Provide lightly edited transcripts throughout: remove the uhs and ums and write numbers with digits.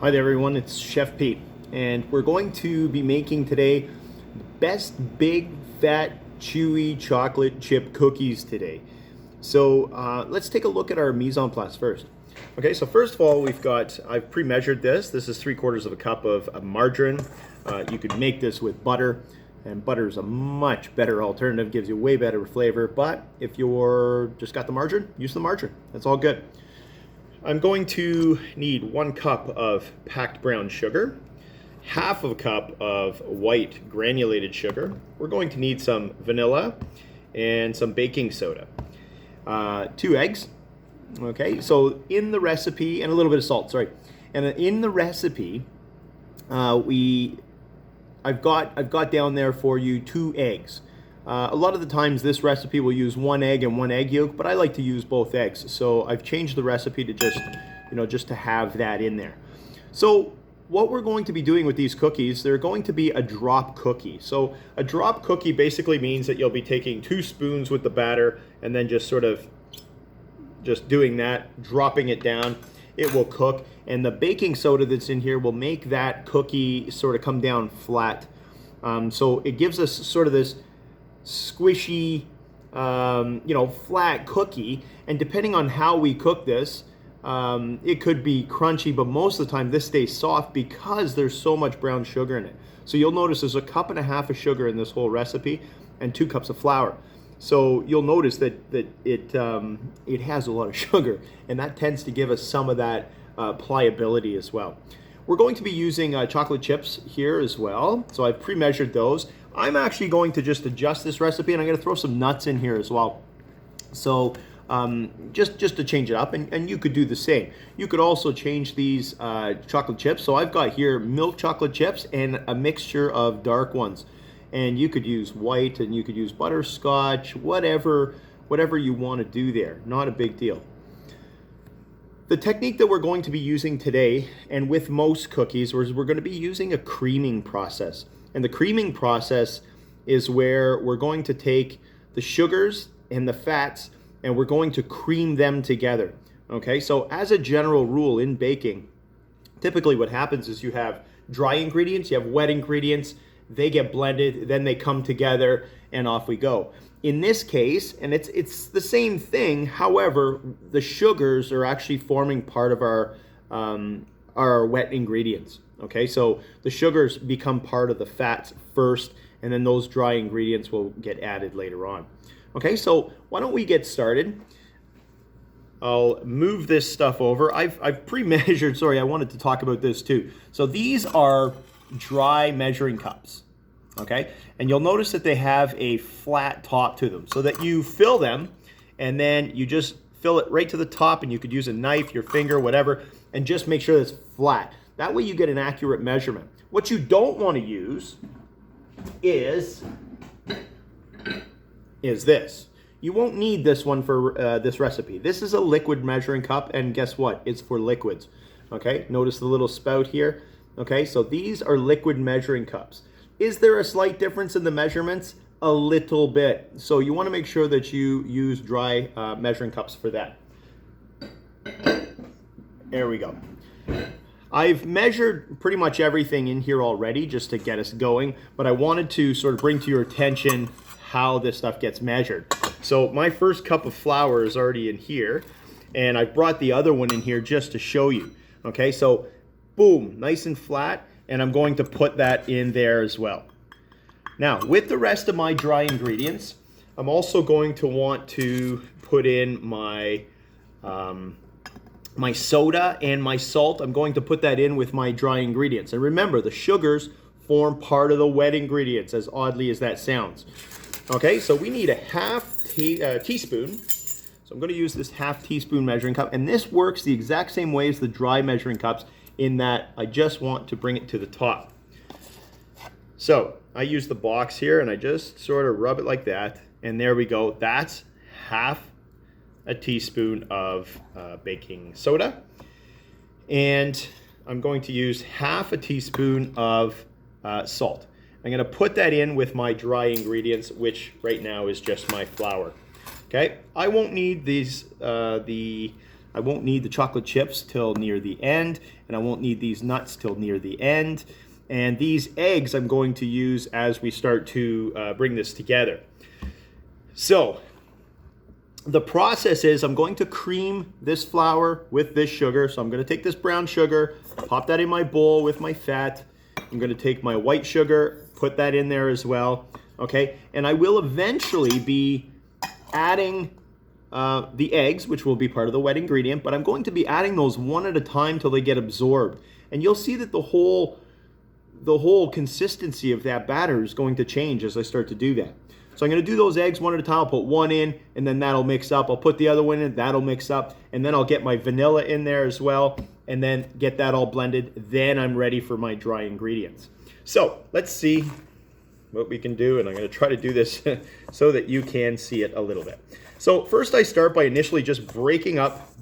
Hi there everyone, it's Chef Pete, and we're going to be making today the best big fat chewy chocolate chip cookies today. So let's take a look at our mise en place first. Okay, so first of all, I've pre-measured this. This is 3/4 of a cup of margarine. You could make this with butter, and butter is a much better alternative, gives you way better flavor, but if you're just got the margarine, use the margarine, that's all good. I'm going to need 1 cup of packed brown sugar, half of a cup of white granulated sugar. We're going to need some vanilla and some baking soda. 2 eggs. Okay, so in the recipe, and a little bit of salt, sorry. And in the recipe, I've got down there for you 2 eggs. A lot of the times this recipe will use 1 egg and 1 egg yolk, but I like to use both eggs. So I've changed the recipe to just to have that in there. So what we're going to be doing with these cookies, they're going to be a drop cookie. So a drop cookie basically means that you'll be taking 2 spoons with the batter and then just doing that, dropping it down. It will cook, and the baking soda that's in here will make that cookie sort of come down flat. So it gives us sort of this squishy, flat cookie, and depending on how we cook this, it could be crunchy, but most of the time this stays soft because there's so much brown sugar in it. So you'll notice there's 1.5 cups of sugar in this whole recipe and 2 cups of flour. So you'll notice that it has a lot of sugar, and that tends to give us some of that pliability as well. We're going to be using chocolate chips here as well, so I've pre-measured those. I'm actually going to just adjust this recipe, and I'm going to throw some nuts in here as well. So just to change it up, and you could do the same. You could also change these chocolate chips. So I've got here milk chocolate chips and a mixture of dark ones. And you could use white, and you could use butterscotch, whatever you want to do there. Not a big deal. The technique that we're going to be using today, and with most cookies, is we're going to be using a creaming process. And the creaming process is where we're going to take the sugars and the fats, and we're going to cream them together. Okay, so as a general rule in baking, typically what happens is you have dry ingredients, you have wet ingredients, they get blended, then they come together, and off we go. In this case, and it's the same thing, however, the sugars are actually forming part of our wet ingredients. Okay, so the sugars become part of the fats first, and then those dry ingredients will get added later on. Okay, so why don't we get started? I'll move this stuff over. I've pre-measured, sorry, I wanted to talk about this too. So these are dry measuring cups, okay? And you'll notice that they have a flat top to them so that you fill them, and then you just fill it right to the top, and you could use a knife, your finger, whatever, and just make sure it's flat. That way you get an accurate measurement. What you don't want to use is this. You won't need this one for this recipe. This is a liquid measuring cup, and guess what? It's for liquids. Okay, notice the little spout here. Okay, so these are liquid measuring cups. Is there a slight difference in the measurements? A little bit. So you want to make sure that you use dry measuring cups for that. There we go. I've measured pretty much everything in here already just to get us going, but I wanted to sort of bring to your attention how this stuff gets measured. So my first cup of flour is already in here, and I brought the other one in here just to show you. Okay, so boom, nice and flat, and I'm going to put that in there as well. Now, with the rest of my dry ingredients, I'm also going to want to put in my my soda and my salt. I'm going to put that in with my dry ingredients. And remember, the sugars form part of the wet ingredients, as oddly as that sounds. Okay, so we need a teaspoon. So I'm going to use this 1/2 teaspoon measuring cup, and this works the exact same way as the dry measuring cups in that I just want to bring it to the top. So I use the box here, and I just sort of rub it like that, and there we go. That's 1/2 teaspoon of baking soda, and I'm going to use 1/2 teaspoon of salt. I'm going to put that in with my dry ingredients, which right now is just my flour. Okay, I won't need these the I won't need the chocolate chips till near the end, and I won't need these nuts till near the end. And these eggs I'm going to use as we start to bring this together. So the process is I'm going to cream this flour with this sugar. So I'm going to take this brown sugar, pop that in my bowl with my fat. I'm going to take my white sugar, put that in there as well. Okay, and I will eventually be adding the eggs, which will be part of the wet ingredient, but I'm going to be adding those one at a time till they get absorbed. And you'll see that the whole consistency of that batter is going to change as I start to do that. So I'm going to do those eggs one at a time. I'll put one in, and then that'll mix up. I'll put the other one in, that'll mix up, and then I'll get my vanilla in there as well, and then get that all blended. Then I'm ready for my dry ingredients. So let's see what we can do, and I'm going to try to do this so that you can see it a little bit. So first I start by initially just breaking up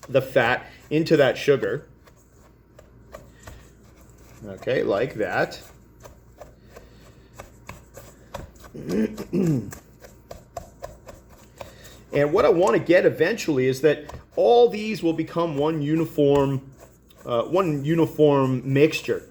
the fat into that sugar. Okay, like that. And what I want to get eventually is that all these will become one uniform mixture.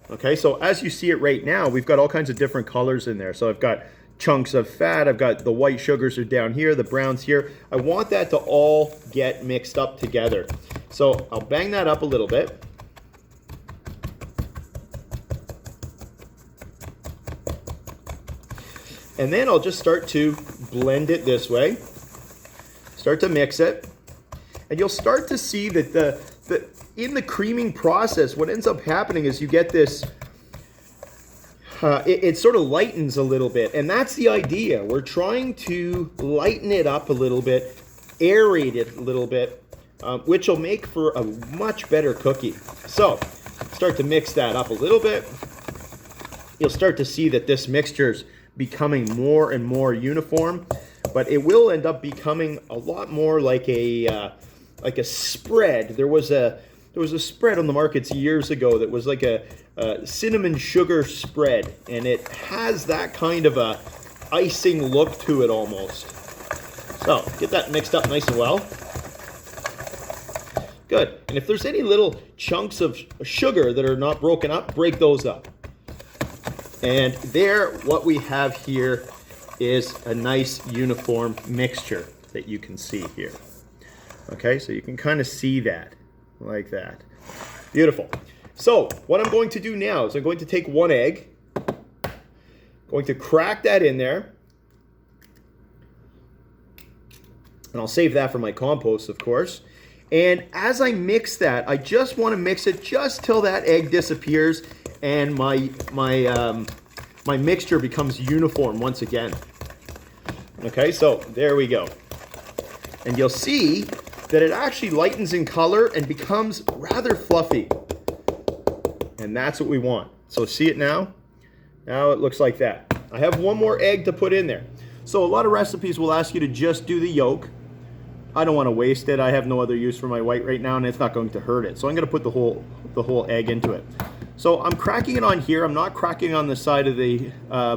Okay, so as you see it right now, we've got all kinds of different colors in there. So I've got chunks of fat, I've got the white sugars are down here, the browns here. I want that to all get mixed up together. So I'll bang that up a little bit. And then I'll just start to blend it this way. Start to mix it. And you'll start to see that in the creaming process, what ends up happening is you get this, it sort of lightens a little bit. And that's the idea. We're trying to lighten it up a little bit, aerate it a little bit, which will make for a much better cookie. So start to mix that up a little bit. You'll start to see that this mixture's becoming more and more uniform, but it will end up becoming a lot more like a spread. There was a spread on the markets years ago that was like a cinnamon sugar spread, and it has that kind of a icing look to it almost. So get that mixed up nice and well. Good. And if there's any little chunks of sugar that are not broken up, break those up. And there, what we have here is a nice uniform mixture that you can see here. Okay, so you can kind of see that, like that. Beautiful. So what I'm going to do now is I'm going to take one egg, going to crack that in there, and I'll save that for my compost, of course. And as I mix that, I just want to mix it just till that egg disappears and my mixture becomes uniform once again. Okay, so there we go. And you'll see that it actually lightens in color and becomes rather fluffy. And that's what we want. So see it now? Now it looks like that. I have one more egg to put in there. So a lot of recipes will ask you to just do the yolk. I don't want to waste it. I have no other use for my white right now, and it's not going to hurt it. So I'm going to put the whole egg into it. So I'm cracking it on here. I'm not cracking on the side of the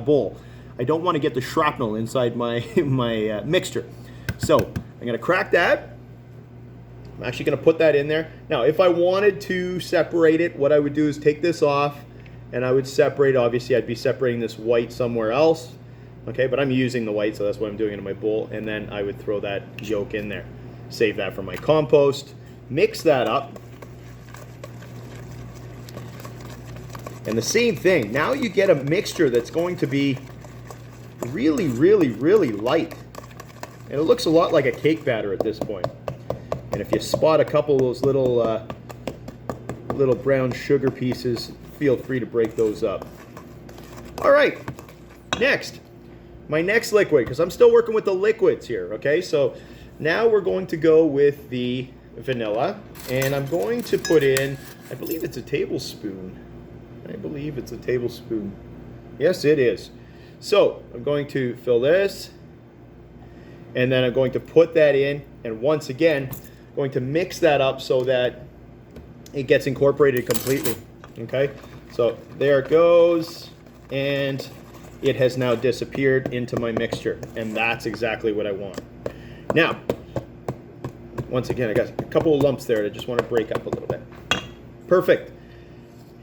bowl. I don't want to get the shrapnel inside my mixture. So I'm going to crack that. I'm actually going to put that in there. Now, if I wanted to separate it, what I would do is take this off, and I would separate. Obviously, I'd be separating this white somewhere else. Okay, but I'm using the white, so that's why I'm doing it in my bowl. And then I would throw that yolk in there. Save that for my compost. Mix that up. And the same thing. Now you get a mixture that's going to be really, really, really light. And it looks a lot like a cake batter at this point. And if you spot a couple of those little brown sugar pieces, feel free to break those up. All right, next. My next liquid, because I'm still working with the liquids here, okay? So now we're going to go with the vanilla. And I'm going to put in, I believe it's a tablespoon. I believe it's a tablespoon. Yes, it is. So I'm going to fill this, and then I'm going to put that in, and once again, going to mix that up so that it gets incorporated completely. Okay, so there it goes, and it has now disappeared into my mixture, and that's exactly what I want. Now, once again, I got a couple of lumps there that I just want to break up a little bit. Perfect.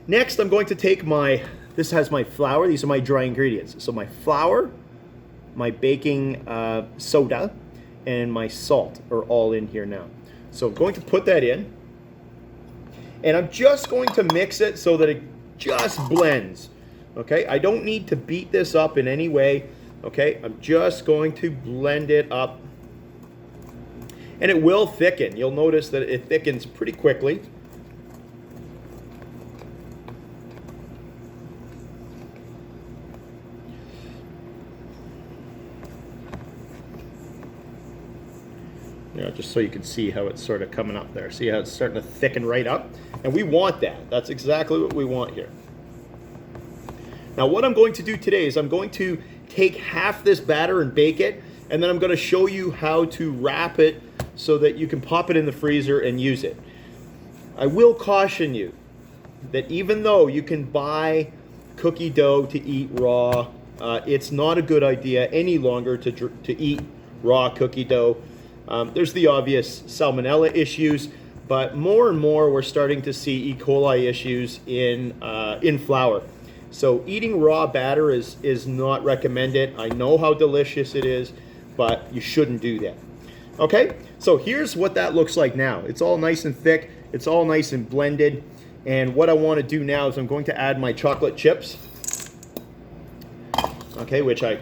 Next, I'm going to take this has my flour. These are my dry ingredients. So my flour, my baking soda, and my salt are all in here now. So I'm going to put that in. And I'm just going to mix it so that it just blends. Okay, I don't need to beat this up in any way. Okay, I'm just going to blend it up. And it will thicken. You'll notice that it thickens pretty quickly. You know, just so you can see how it's sort of coming up there. See how it's starting to thicken right up? And we want that. That's exactly what we want here. Now what I'm going to do today is I'm going to take half this batter and bake it, and then I'm going to show you how to wrap it so that you can pop it in the freezer and use it. I will caution you that even though you can buy cookie dough to eat raw, it's not a good idea any longer to eat raw cookie dough. There's the obvious salmonella issues, but more and more we're starting to see E. coli issues in flour. So eating raw batter is not recommended. I know how delicious it is, but you shouldn't do that. Okay, so here's what that looks like now. It's all nice and thick. It's all nice and blended. And what I want to do now is I'm going to add my chocolate chips. Okay, which I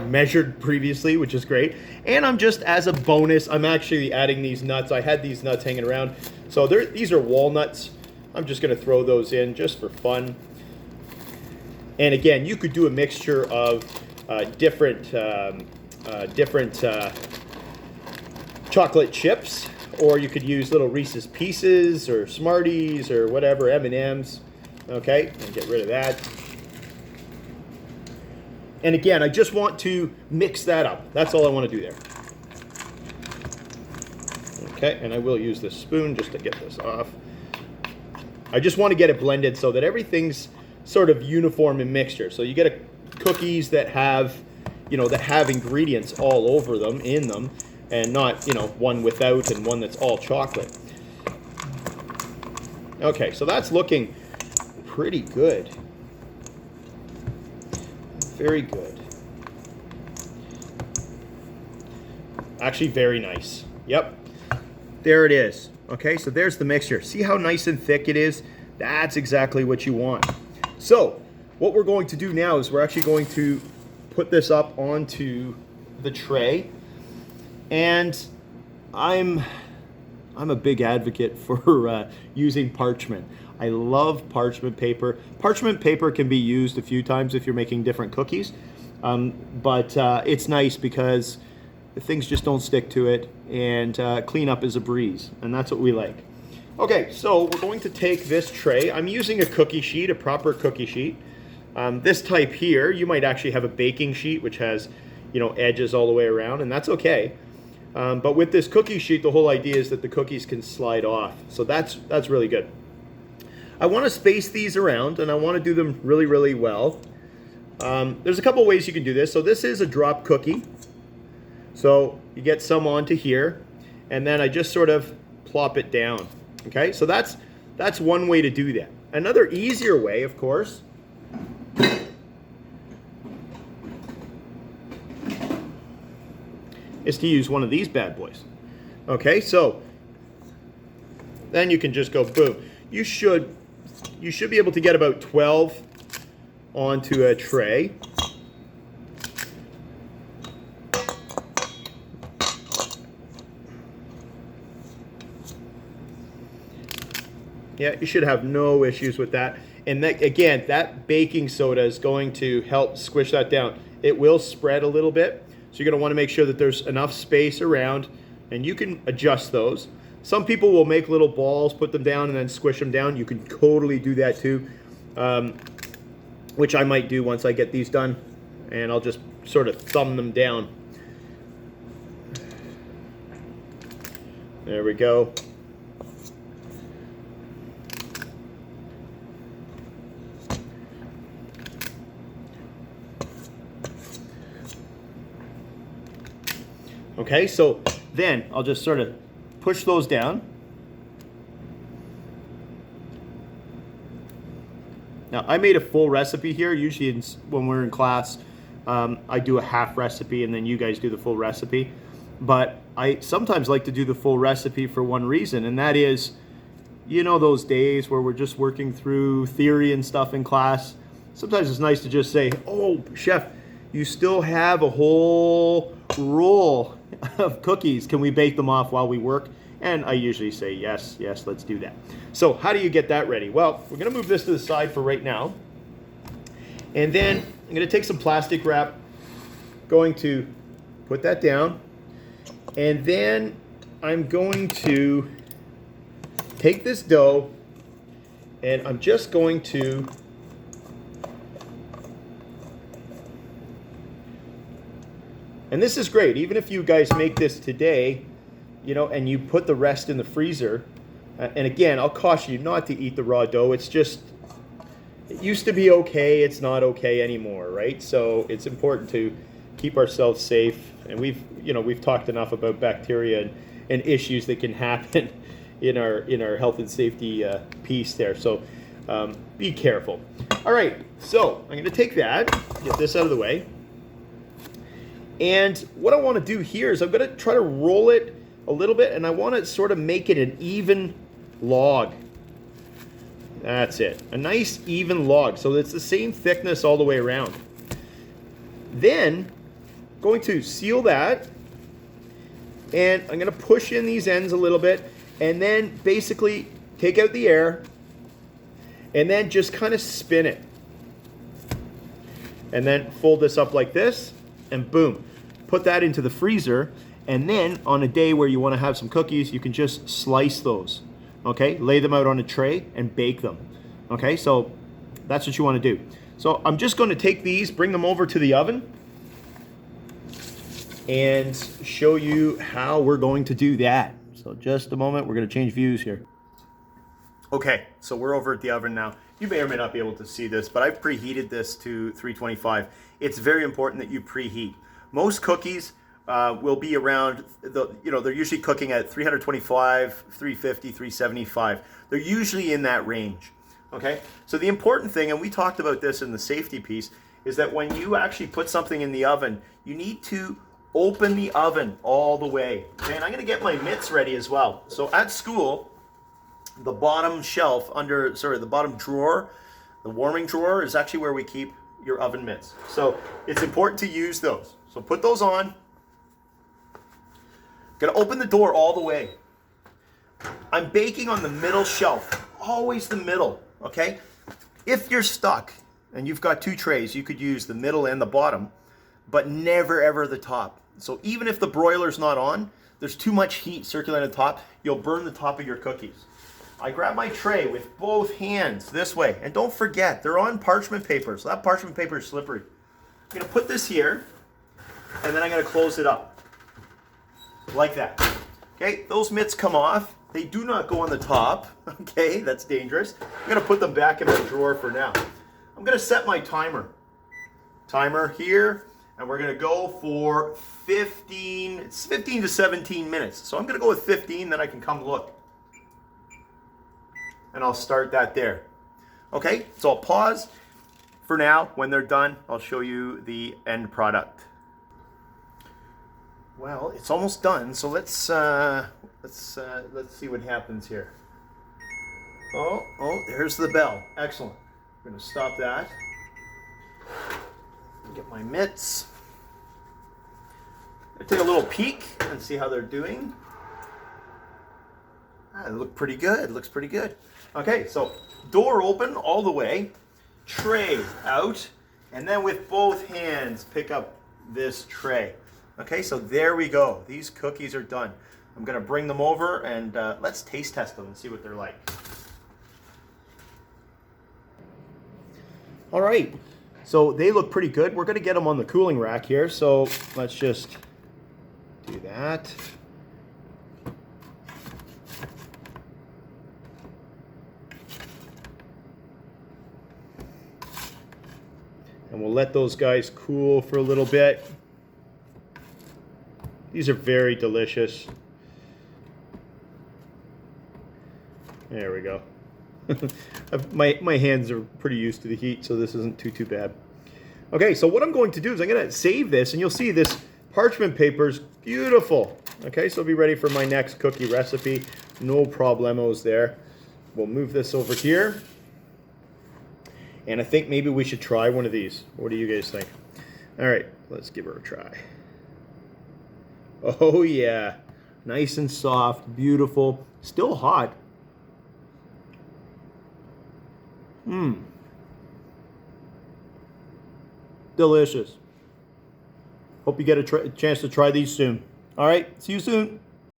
measured previously, which is great. And I'm just, as a bonus, I'm actually adding these nuts. I had these nuts hanging around. So these are walnuts. I'm just going to throw those in just for fun. And again, you could do a mixture of different chocolate chips, or you could use little Reese's Pieces or Smarties or whatever, M&Ms. Okay, and get rid of that. And again, I just want to mix that up. That's all I want to do there. Okay, and I will use this spoon just to get this off. I just want to get it blended so that everything's sort of uniform in mixture. So you get cookies that have, that have ingredients all over them, in them, and not, one without and one that's all chocolate. Okay, so that's looking pretty good. Very good. Actually, very nice. Yep. There it is. Okay, so there's the mixture. See how nice and thick it is? That's exactly what you want. So, what we're going to do now is we're actually going to put this up onto the tray. And I'm a big advocate for using parchment. I love parchment paper. Parchment paper can be used a few times if you're making different cookies, but it's nice because things just don't stick to it, and cleanup is a breeze, and that's what we like. Okay, so we're going to take this tray. I'm using a cookie sheet, a proper cookie sheet. This type here, you might actually have a baking sheet which has, edges all the way around, and that's okay. But with this cookie sheet, the whole idea is that the cookies can slide off, so that's really good. I want to space these around, and I want to do them really, really well. There's a couple ways you can do this. So this is a drop cookie. So you get some onto here, and then I just sort of plop it down. Okay, so that's one way to do that. Another easier way, of course, is to use one of these bad boys. Okay, so then you can just go boom. You should be able to get about 12 onto a tray. Yeah, you should have no issues with that. And that, again, that baking soda is going to help squish that down. It will spread a little bit, so you're going to want to make sure that there's enough space around, and you can adjust those. Some people will make little balls, put them down, and then squish them down. You can totally do that too, which I might do once I get these done, and I'll just sort of thumb them down. There we go. Okay, so then I'll just sort of push those down. Now, I made a full recipe here. Usually when we're in class, I do a half recipe and then you guys do the full recipe. But I sometimes like to do the full recipe for one reason, and that is, you know, those days where we're just working through theory and stuff in class. Sometimes it's nice to just say, oh, chef, you still have a whole roll of cookies. Can we bake them off while we work? And I usually say, yes, let's do that. So how do you get that ready? Well, we're gonna move this to the side for right now. And then I'm gonna take some plastic wrap, going to put that down. And then I'm going to take this dough and I'm just going to and this is great, even if you guys make this today, you know, and you put the rest in the freezer. And again, I'll caution you not to eat the raw dough. It's just, it used to be okay, it's not okay anymore, right? So it's important to keep ourselves safe. And we've talked enough about bacteria and issues that can happen in our health and safety piece there. So be careful. All right, so I'm gonna take that, get this out of the way. And what I want to do here is I'm going to try to roll it a little bit, and I want to sort of make it an even log. That's it. A nice even log. So it's the same thickness all the way around. Then going to seal that, and I'm going to push in these ends a little bit, and then basically take out the air, and then just kind of spin it. And then fold this up like this, and boom. Put that into the freezer, and then on a day where you want to have some cookies, you can just slice those, okay? Lay them out on a tray and bake them, okay? So that's what you want to do. So I'm just going to take these, bring them over to the oven, and show you how we're going to do that. So just a moment, we're going to change views here. Okay, so we're over at the oven now. You may or may not be able to see this, but I've preheated this to 325. It's very important that you preheat. Most cookies will be around, they're usually cooking at 325, 350, 375. They're usually in that range, okay? So the important thing, and we talked about this in the safety piece, is that when you actually put something in the oven, you need to open the oven all the way. Okay, and I'm gonna get my mitts ready as well. So at school, the bottom shelf the bottom drawer, the warming drawer is actually where we keep your oven mitts. So it's important to use those. So put those on. Gonna open the door all the way. I'm baking on the middle shelf, always the middle, okay? If you're stuck and you've got two trays, you could use the middle and the bottom, but never ever the top. So even if the broiler's not on, there's too much heat circulating on the top, you'll burn the top of your cookies. I grab my tray with both hands this way, and don't forget, they're on parchment paper, so that parchment paper is slippery. I'm gonna put this here, and then I'm gonna close it up, like that. Okay, those mitts come off. They do not go on the top, okay, that's dangerous. I'm gonna put them back in my drawer for now. I'm gonna set my timer. Timer here, and we're gonna go for 15 to 17 minutes. So I'm gonna go with 15, then I can come look. And I'll start that there. Okay, so I'll pause for now. When they're done, I'll show you the end product. Well, it's almost done, so let's see what happens here. Oh, there's the bell. Excellent. I'm gonna stop that. Get my mitts. I'm gonna take a little peek and see how they're doing. They look pretty good. Looks pretty good. Okay, so door open all the way, tray out, and then with both hands pick up this tray. Okay, so there we go. These cookies are done. I'm gonna bring them over and let's taste test them and see what they're like. All right, so they look pretty good. We're gonna get them on the cooling rack here, so let's just do that. And we'll let those guys cool for a little bit. These are very delicious. There we go. my hands are pretty used to the heat, so this isn't too bad. Okay, so what I'm going to do is I'm going to save this, and you'll see this parchment paper is beautiful. Okay, so I'll be ready for my next cookie recipe. No problemos there. We'll move this over here. And I think maybe we should try one of these. What do you guys think? All right, let's give her a try. Oh yeah, nice and soft, beautiful, still hot. Mmm. Delicious. Hope you get a chance to try these soon. All right, see you soon.